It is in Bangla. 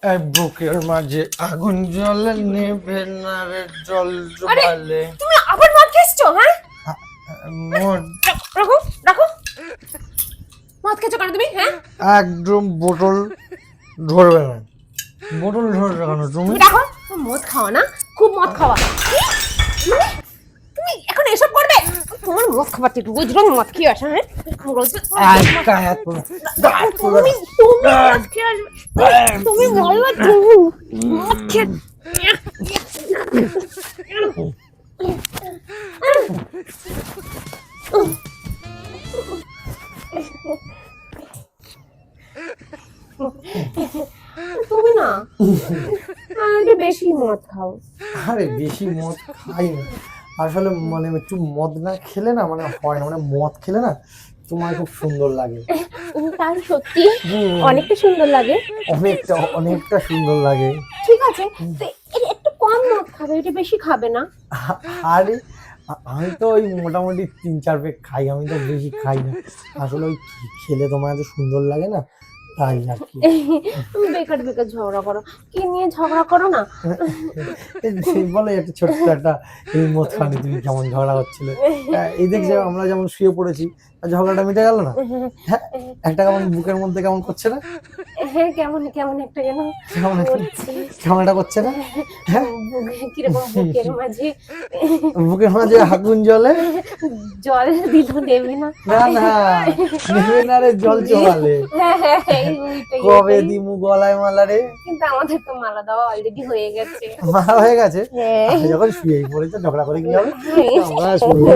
এই বুকের মাঝে আগুন জ্বলে নেবে না রে জল জবালে। তুমি আবার মদ খেয়েছো? হ্যাঁ, মদ রাখো রাখো। মদ খেয়েছো কেন তুমি? হ্যাঁ, একদম বোতল ধরবে না, বোতল ধরবে কেন তুমি? তুমি রাখো। মদ খাওয়া না, খুব মদ খাওয়া। মানে তুমি এখন এসব করবে? তোমার মদ খাবার থেকে রোজ রোজ মদ খেয়ে আসে। হ্যাঁ, রোজ তুমি মদ খেয়ে আসবে। তুমি বলো তুমি মদ খেয়ে তুমি না আগে বেশি মদ খাও। আরে বেশি মদ খাই না আসলে, মানে একটু মদ না খেলে না মানে হয় না, মানে মদ খেলে না তোমার খুব সুন্দর লাগে। তাই সত্যি অনেকটা সুন্দর লাগে। অনেকটা অনেকটা সুন্দর লাগে। ঠিক আছে, তো একটু কম মদ খাবে, এটা বেশি খাবে না। আরে আমি তো ওই মোটামুটি 3-4 পেক খাই, আমি তো বেশি খাই না আসলে। ওই খেলে তোমার এত সুন্দর লাগে না, তাই আর কি। তুমি বেকার বেকার ঝগড়া করো, কি নিয়ে ঝগড়া করো না? বলো একটা ছোট্ট একটা এই মদ খানি তুমি কেমন ঝগড়া করছিলে, এই দেখ যে আমরা যেমন শুয়ে পড়েছি ঝগড়াটা মিটে গেল না? হ্যাঁ, একটা কেমন বুকের মধ্যে কেমন করছে না? হ্যাঁ, কেমন কেমন একটা যেন কেমন করছে। কেমন একটা করছে না? হ্যাঁ, কিরকম বুকের মাঝে বুকের মাঝে আগুন জ্বলে। জল দিল নেবে না? না না, নেবে না রে জল চোবালে। হ্যাঁ হ্যাঁ, ওইটাই কবে দিমু গলায় মালা রে? কিন্তু আমাদের তো মালা দেওয়া অলরেডি হয়ে গেছে। মালা হয়ে গেছে? হ্যাঁ, যখন শুয়েই পড়েছে ঝগড়া করে কি হবে? হ্যাঁ। আমরা শুয়ে